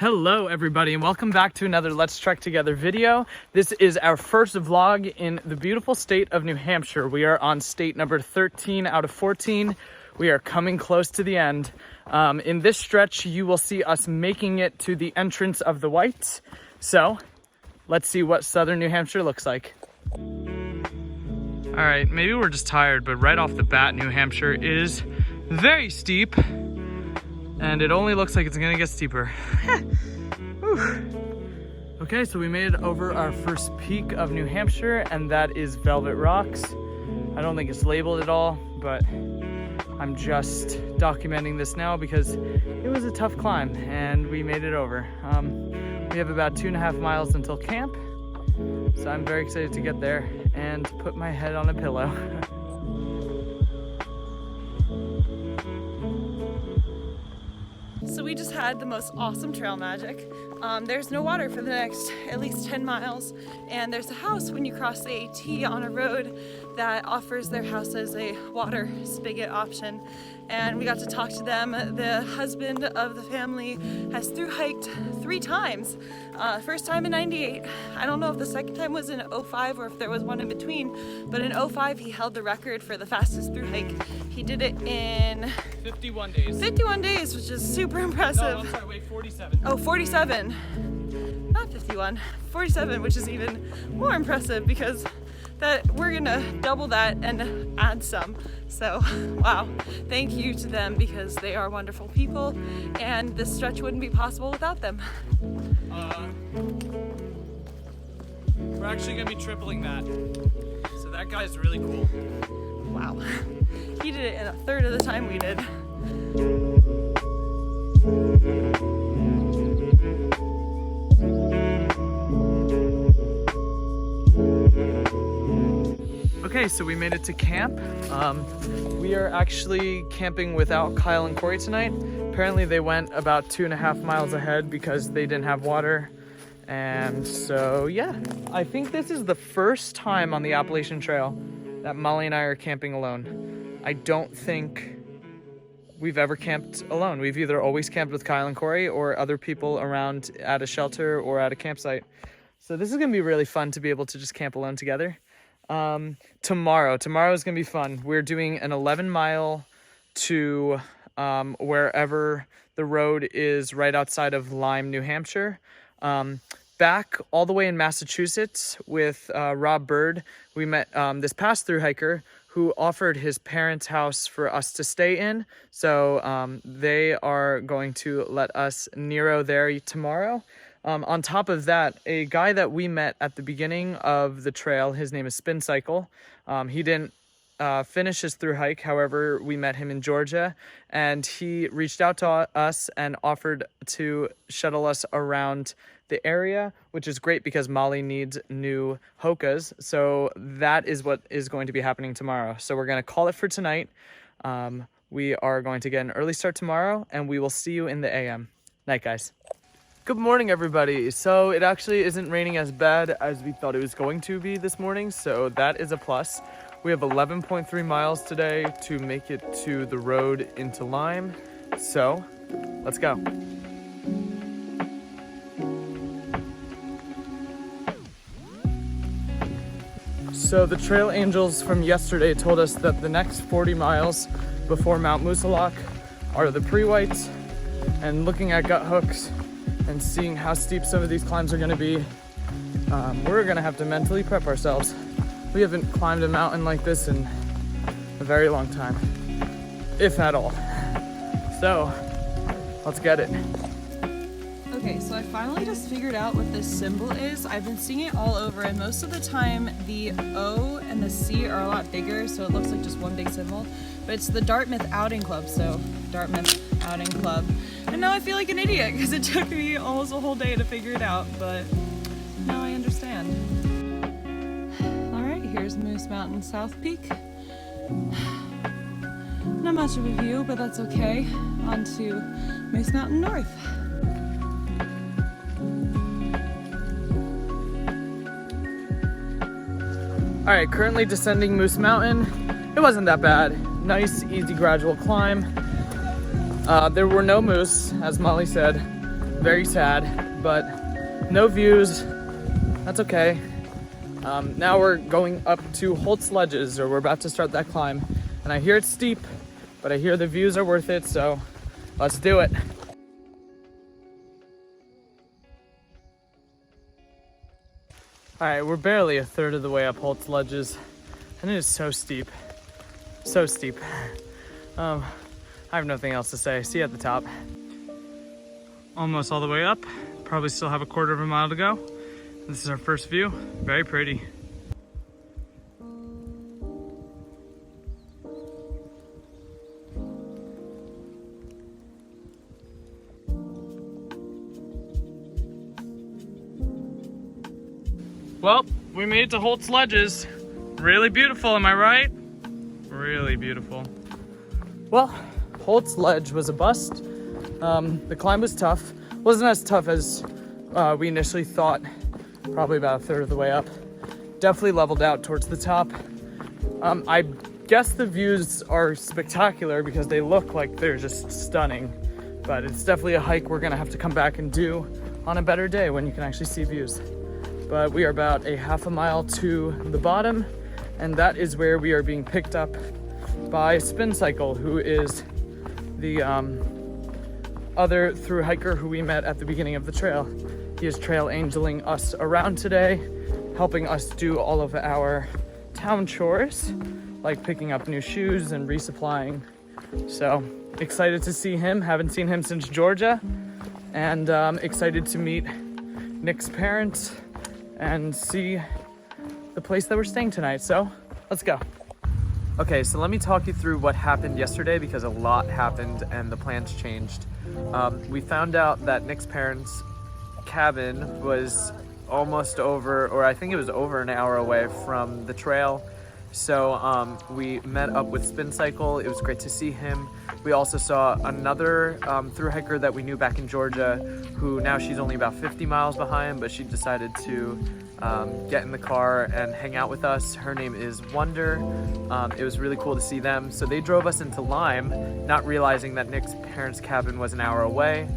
Hello everybody and welcome back to another Let's Trek Together video. This is our first vlog in the beautiful state of New Hampshire. We are on state number 13 out of 14. We are coming close to the end. In this stretch, you will see us making it to the entrance of the Whites. So let's see what southern New Hampshire looks like. All right, maybe we're just tired, but right off the bat, New Hampshire is very steep. And it only looks like it's gonna get steeper. Okay, so we made it over our first peak of New Hampshire, and that is Velvet Rocks. I don't think it's labeled at all, but I'm just documenting this now because it was a tough climb and we made it over. We have about 2.5 miles until camp, so I'm very excited to get there and put my head on a pillow. So we just had the most awesome trail magic. There's no water for the next at least 10 miles, and there's a house when you cross the AT on a road that offers their house as a water spigot option. And we got to talk to them. The husband of the family has through hiked 3 times. First time in '98. I don't know if the second time was in '05 or if there was one in between, but in '05 he held the record for the fastest through hike. He did it in 51 days. 51 days, which is super impressive. No, I'm sorry, wait, 47. Oh, 47. Not 51. 47, which is even more impressive because we're gonna double that and add some. So, wow. Thank you to them because they are wonderful people and this stretch wouldn't be possible without them. We're actually gonna be tripling that. So that guy's really cool. Wow. He did it in a third of the time we did. Okay, so we made it to camp. We are actually camping without Kyle and Corey tonight. Apparently they went about 2.5 miles ahead because they didn't have water. And so, yeah, I think this is the first time on the Appalachian Trail that Molly and I are camping alone. I don't think we've ever camped alone. We've either always camped with Kyle and Corey or other people around at a shelter or at a campsite. So this is gonna be really fun to be able to just camp alone together. Tomorrow is gonna be fun. We're doing an 11-mile to wherever the road is right outside of Lyme, New Hampshire. Back all the way in Massachusetts with Rob Bird, we met this past through hiker who offered his parents' house for us to stay in. So they are going to let us Nero there tomorrow. On top of that, a guy that we met at the beginning of the trail, his name is Spin Cycle. He didn't finish his through hike. However, we met him in Georgia and he reached out to us and offered to shuttle us around the area, which is great because Molly needs new hokas. So that is what is going to be happening tomorrow. So we're going to call it for tonight. We are going to get an early start tomorrow and we will see you in the AM. Night, guys. Good morning, everybody. So it actually isn't raining as bad as we thought it was going to be this morning. So that is a plus. We have 11.3 miles today to make it to the road into Lyme. So let's go. So the trail angels from yesterday told us that the next 40 miles before Mount Moosilauke are the pre-whites, and looking at gut hooks and seeing how steep some of these climbs are going to be, we're going to have to mentally prep ourselves. We haven't climbed a mountain like this in a very long time, if at all. So let's get it. Okay, so I finally just figured out what this symbol is. I've been seeing it all over, and most of the time the O and the C are a lot bigger, so it looks like just one big symbol. But it's the Dartmouth Outing Club, so Dartmouth Outing Club. And now I feel like an idiot because it took me almost a whole day to figure it out, but now I understand. All right, here's Moose Mountain South Peak. Not much of a view, but that's okay. On to Moose Mountain North. All right, currently descending Moose Mountain. It wasn't that bad. Nice, easy, gradual climb. There were no moose, as Molly said, very sad, but no views. That's okay. Now we're going up to Holt's Ledges, or we're about to start that climb. And I hear it's steep, but I hear the views are worth it, so let's do it. All right, we're barely a third of the way up Holt's Ledges, and it is so steep, so steep. I have nothing else to say. See you at the top. Almost all the way up. Probably still have a quarter of a mile to go. This is our first view. Very pretty. Well, we made it to Holt's Ledges. Really beautiful, am I right? Really beautiful. Well, Holt's Ledge was a bust. The climb was tough. Wasn't as tough as we initially thought, probably about a third of the way up. Definitely leveled out towards the top. I guess the views are spectacular because they look like they're just stunning, but it's definitely a hike we're gonna have to come back and do on a better day when you can actually see views. But we are about a half a mile to the bottom, and that is where we are being picked up by Spin Cycle, who is the other thru hiker who we met at the beginning of the trail. He is trail angeling us around today, helping us do all of our town chores, like picking up new shoes and resupplying. So excited to see him. Haven't seen him since Georgia, and excited to meet Nick's parents and see the place that we're staying tonight. So let's go. Okay, so let me talk you through what happened yesterday, because a lot happened and the plans changed. We found out that Nick's parents' cabin was almost over, or I think it was over an hour away from the trail. So we met up with Spin Cycle. It was great to see him. We also saw another thru hiker that we knew back in Georgia, who now she's only about 50 miles behind, but she decided to get in the car and hang out with us. Her name is Wonder. It was really cool to see them. So they drove us into Lime, not realizing that Nick's parents' cabin was an hour away.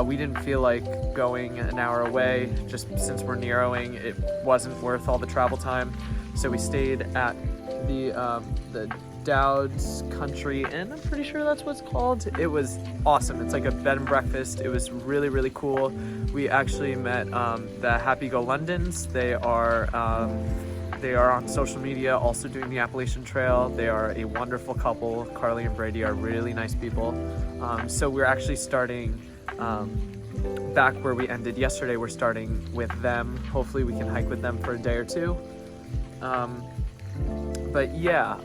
We didn't feel like going an hour away, just since we're Neroing, it wasn't worth all the travel time. So we stayed at the Dowd's Country Inn, I'm pretty sure that's what it's called. It was awesome. It's like a bed and breakfast. It was really, really cool. We actually met the Happy Go Londons. They are on social media, also doing the Appalachian Trail. They are a wonderful couple. Carly and Brady are really nice people. So we're actually starting back where we ended yesterday. We're starting with them. Hopefully we can hike with them for a day or two. But yeah,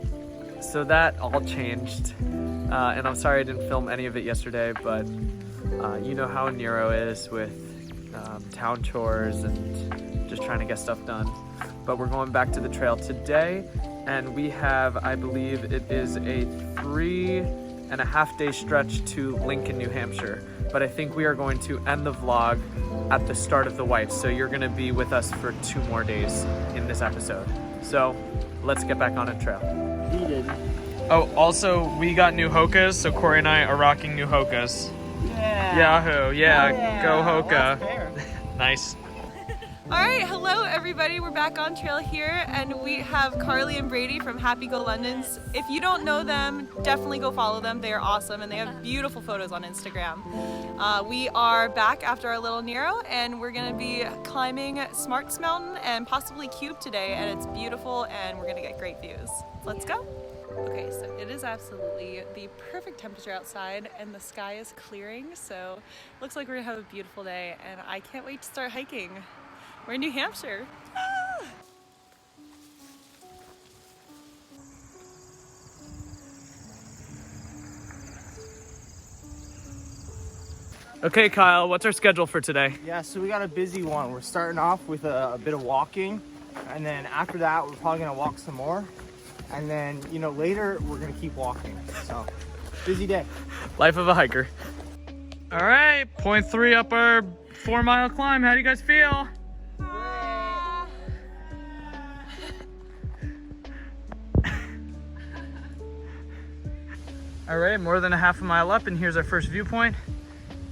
so that all changed, and I'm sorry I didn't film any of it yesterday, but you know how Nero is with town chores and just trying to get stuff done. But we're going back to the trail today, and we have, I believe it is a 3.5 day stretch to Lincoln, New Hampshire. But I think we are going to end the vlog at the start of the Whites, so you're gonna be with us for 2 more days in this episode. So let's get back on a trail. Needed. Oh, also we got new Hokas, so Corey and I are rocking new Hokas. Yeah. Yahoo! Yeah, Yeah. go Well, Hoka. that's fair. Nice. All right, hello everybody. We're back on trail here, and we have Carly and Brady from Happy Go Londons. If you don't know them, definitely go follow them. They are awesome, and they have beautiful photos on Instagram. We are back after our little Nero, and we're gonna be climbing Smarts Mountain and possibly Cube today, and it's beautiful, and we're gonna get great views. Let's go. Okay, so it is absolutely the perfect temperature outside, and the sky is clearing, so looks like we're gonna have a beautiful day, and I can't wait to start hiking. We're in New Hampshire. Ah! Okay, Kyle, what's our schedule for today? Yeah, so we got a busy one. We're starting off with a bit of walking, and then after that, we're probably gonna walk some more. And then, you know, later we're gonna keep walking. So, busy day. Life of a hiker. All right, 0.3 up our 4 mile climb. How do you guys feel? All right, more than a half a mile up, and here's our first viewpoint.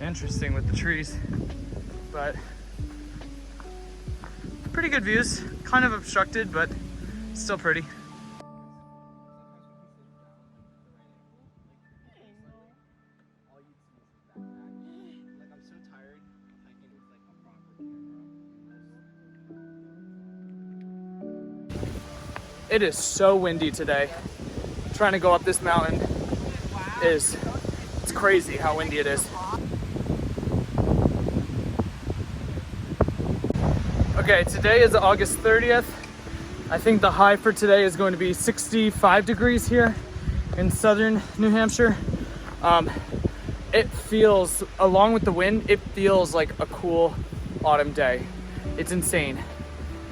interesting with the trees, but pretty good views. Kind of obstructed, but still pretty. It is so windy today. Trying to go up this mountain it's crazy how windy it is. Okay, today is August 30th. I think the high for today is going to be 65 degrees here in southern New Hampshire. It feels, along with the wind, it feels like a cool autumn day. It's insane.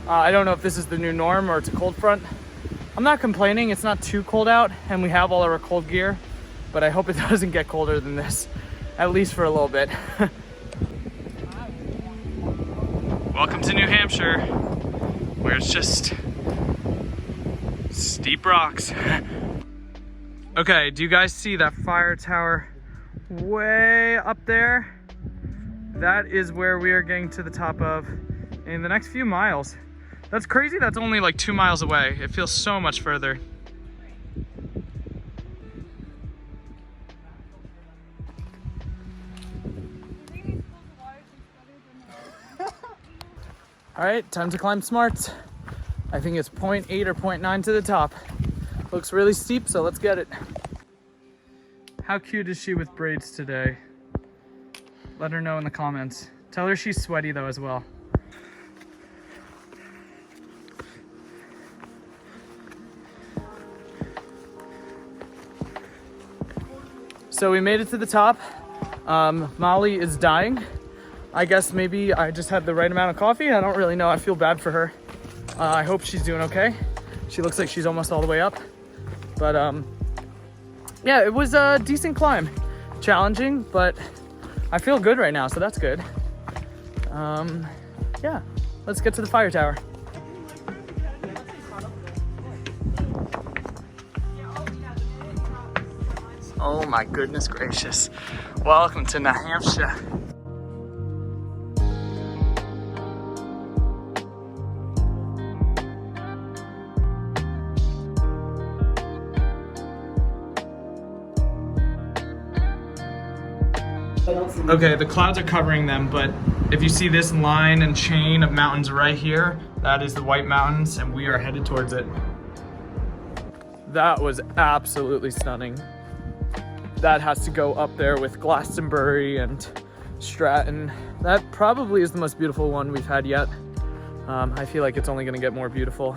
I don't know if this is the new norm or it's a cold front. I'm not complaining, it's not too cold out and we have all our cold gear, but I hope it doesn't get colder than this, at least for a little bit. Welcome to New Hampshire, where it's just steep rocks. Okay, do you guys see that fire tower way up there? That is where we are getting to the top of in the next few miles. That's crazy, that's only like 2 miles away. It feels so much further. All right, time to climb smarts. I think it's 0.8 or 0.9 to the top. Looks really steep, so let's get it. How cute is she with braids today? Let her know in the comments. Tell her she's sweaty though as well. So we made it to the top. Molly is dying. I guess maybe I just had the right amount of coffee. I don't really know. I feel bad for her. I hope she's doing okay. She looks like she's almost all the way up. But yeah, it was a decent climb. Challenging, but I feel good right now, so that's good. Yeah, let's get to the fire tower. Oh my goodness gracious. Welcome to New Hampshire. Okay, the clouds are covering them, but if you see this line and chain of mountains right here, that is the White Mountains, and we are headed towards it. That was absolutely stunning. That has to go up there with Glastonbury and Stratton. That probably is the most beautiful one we've had yet. I feel like it's only gonna get more beautiful.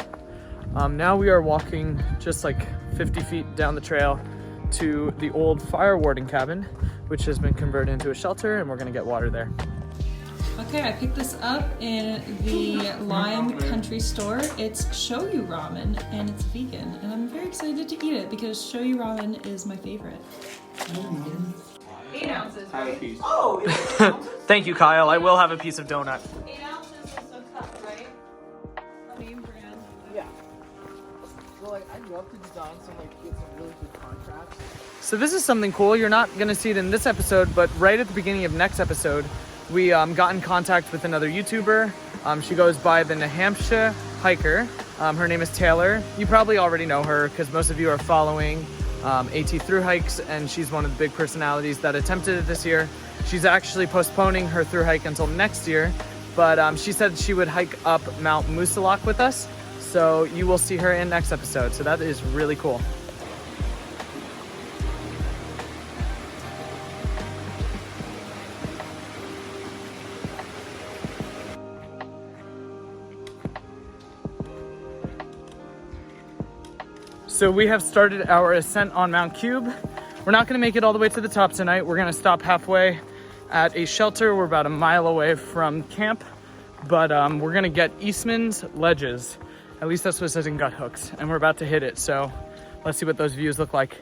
Now we are walking just like 50 feet down the trail to the old fire warden cabin, which has been converted into a shelter, and we're gonna get water there. Okay, I picked this up in the Lime Country store. It's shoyu ramen and it's vegan, and I'm very excited to eat it because shoyu ramen is my favorite. 8 ounces, right? Oh, Thank you, Kyle. I will have a piece of donut. 8 ounces is a cup, right? Name brand. Yeah. So like, I'd love to design some get some really good contrast. So this is something cool. You're not gonna see it in this episode, but right at the beginning of next episode, we got in contact with another YouTuber. She goes by the New Hampshire hiker. Her name is Taylor. You probably already know her because most of you are following AT Thru hikes, and she's one of the big personalities that attempted it this year. She's actually postponing her thru hike until next year, but she said she would hike up Mount Moosilauke with us. So you will see her in next episode. So that is really cool. So we have started our ascent on Mount Cube. We're not gonna make it all the way to the top tonight. We're gonna stop halfway at a shelter. We're about a mile away from camp, but we're gonna get Eastman's Ledges. At least that's what it says in Gut Hooks, and we're about to hit it. So let's see what those views look like.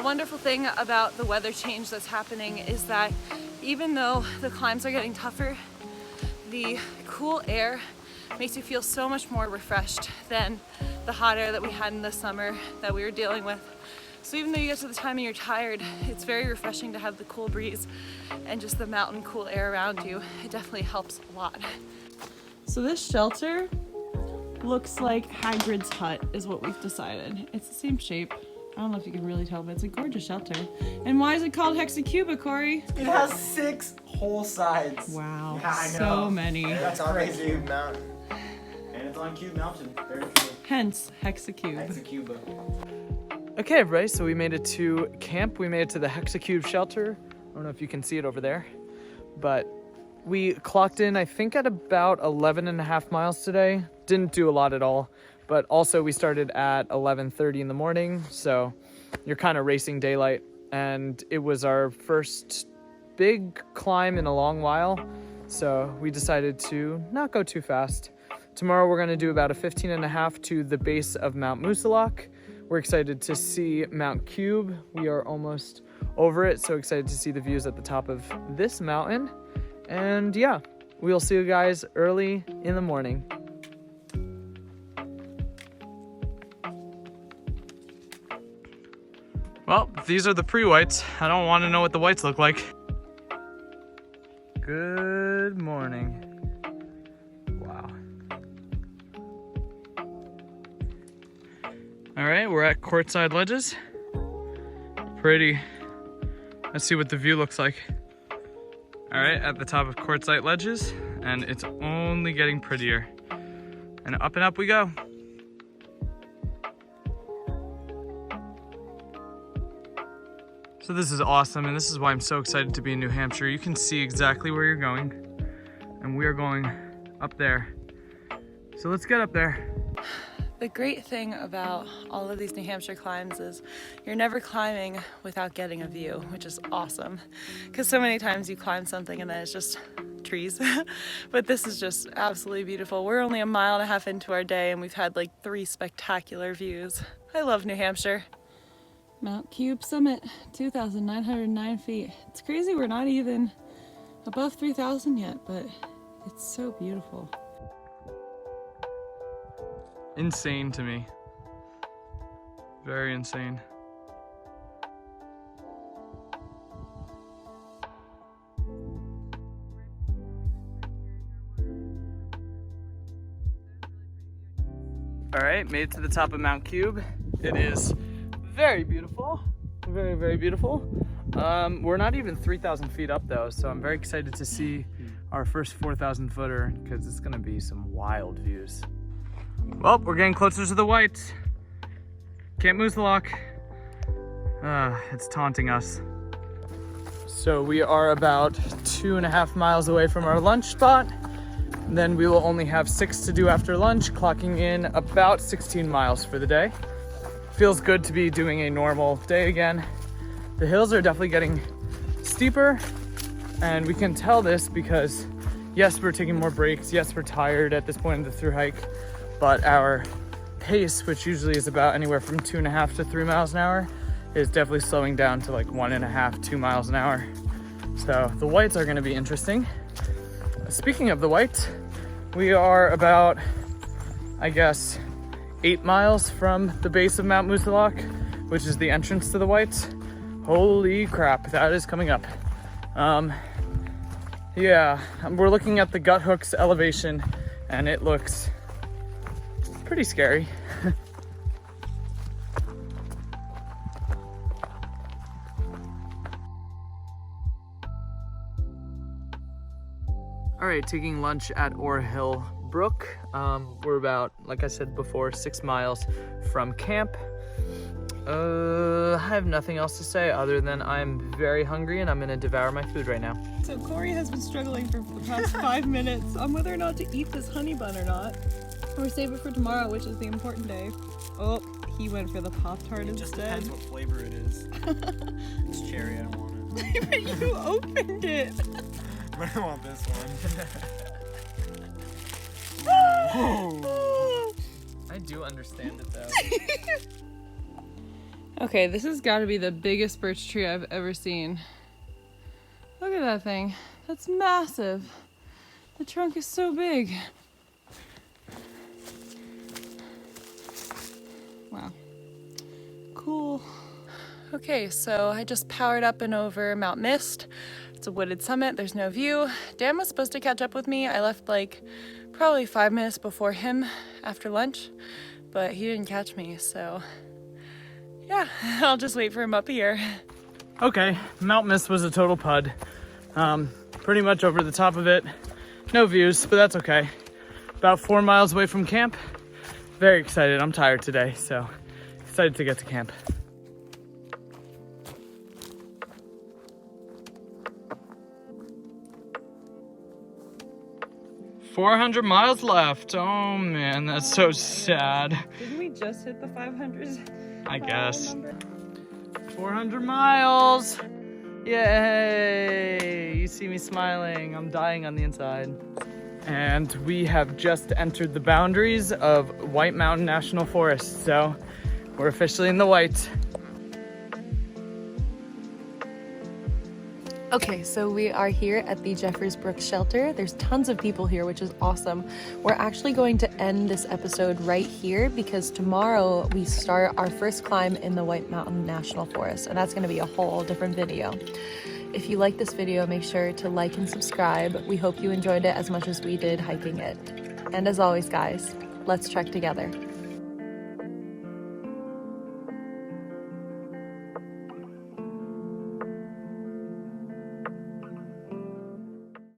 wonderful thing about the weather change that's happening is that even though the climbs are getting tougher, the cool air makes you feel so much more refreshed than the hot air that we had in the summer that we were dealing with. So even though you get to the time and you're tired, it's very refreshing to have the cool breeze and just the mountain cool air around you. It definitely helps a lot. So this shelter looks like Hagrid's hut is what we've decided. It's the same shape. I don't know if you can really tell, but it's a gorgeous shelter. And why is it called Hexacuba, Corey? It has 6 whole sides. Wow, Yeah, I so know. many. That's on Cube Mountain. And it's on Cube Mountain. Very true. Hence, Hexacube. Hexacuba. Okay, everybody, so we made it to camp. We made it to the Hexacube shelter. I don't know if you can see it over there, but we clocked in, I think, at about 11.5 miles today. Didn't do a lot at all, but also we started at 11:30 in the morning, so you're kind of racing daylight, and it was our first big climb in a long while, so we decided to not go too fast. Tomorrow we're going to do about a 15.5 to the base of Mount Moosilauke. We're excited to see Mount Cube. We are almost over it, so excited to see the views at the top of this mountain. And yeah, we'll see you guys early in the morning. Well, these are the pre-whites. I don't want to know what the whites look like. Good morning. Wow. All right, we're at Courtside Ledges. Pretty. Let's see what the view looks like. All right, at the top of Courtside Ledges, and it's only getting prettier. And up we go. So this is awesome, and this is why I'm so excited to be in New Hampshire. You can see exactly where you're going, and we are going up there. So let's get up there. The great thing about all of these New Hampshire climbs is you're never climbing without getting a view, which is awesome. Because so many times you climb something and then it's just trees. But this is just absolutely beautiful. We're only 1.5 miles into our day and we've had like 3 spectacular views. I love New Hampshire. Mount Cube Summit, 2,909 feet. It's crazy we're not even above 3,000 yet, but it's so beautiful. Insane to me. Very insane. All right, made it to the top of Mount Cube. It is very beautiful, very, very beautiful. We're not even 3,000 feet up though, so I'm very excited to see our first 4,000 footer because it's gonna be some wild views. Well, we're getting closer to the whites. Camp Moosilauke. It's taunting us. So we are about 2.5 miles away from our lunch spot. Then we will only have 6 to do after lunch, clocking in about 16 miles for the day. Feels good to be doing a normal day again. The hills are definitely getting steeper, and we can tell this because yes, we're taking more breaks. Yes, we're tired at this point in the thru hike. But our pace, which usually is about anywhere from 2.5 to 3 miles an hour, is definitely slowing down to like 1.5, 2 miles an hour. So the whites are gonna be interesting. Speaking of the whites, we are about, I guess, 8 miles from the base of Mount Moosilauke, which is the entrance to the whites. Holy crap, that is coming up. Yeah, we're looking at the Gut Hooks elevation and it looks pretty scary. All right, taking lunch at Ore Hill Brook. We're about, like I said before, 6 miles from camp. I have nothing else to say other than I'm very hungry and I'm gonna devour my food right now. So Corey has been struggling for the past 5 minutes on whether or not to eat this honey bun or not. Or save it for tomorrow, which is the important day. Oh, he went for the Pop-Tart instead. It just depends what flavor it is. It's cherry, I don't want it. But you opened it. But I want this one. I do understand it though. Okay, this has got to be the biggest birch tree I've ever seen. Look at that thing. That's massive. The trunk is so big. Wow. Cool. Okay, so I just powered up and over Mount Mist. It's a wooded summit, there's no view. Dan was supposed to catch up with me. I left like probably 5 minutes before him after lunch, but he didn't catch me, so yeah, I'll just wait for him up here. Okay, Mount Mist was a total pud. Pretty much over the top of it. No views, but that's okay. About 4 miles away from camp. Very excited. I'm tired today, so excited to get to camp. 400 miles left. Oh man, that's so sad. Didn't we just hit the 500? I guess. 400 miles. Yay! You see me smiling. I'm dying on the inside. And we have just entered the boundaries of White Mountain National Forest. So we're officially in the white. Okay, so we are here at the Jeffers Brook shelter. There's tons of people here, which is awesome. We're actually going to end this episode right here because tomorrow we start our first climb in the White Mountain National Forest, and that's going to be a whole different video. If you like this video, make sure to like and subscribe. We hope you enjoyed it as much as we did hiking it. And as always, guys, let's trek together.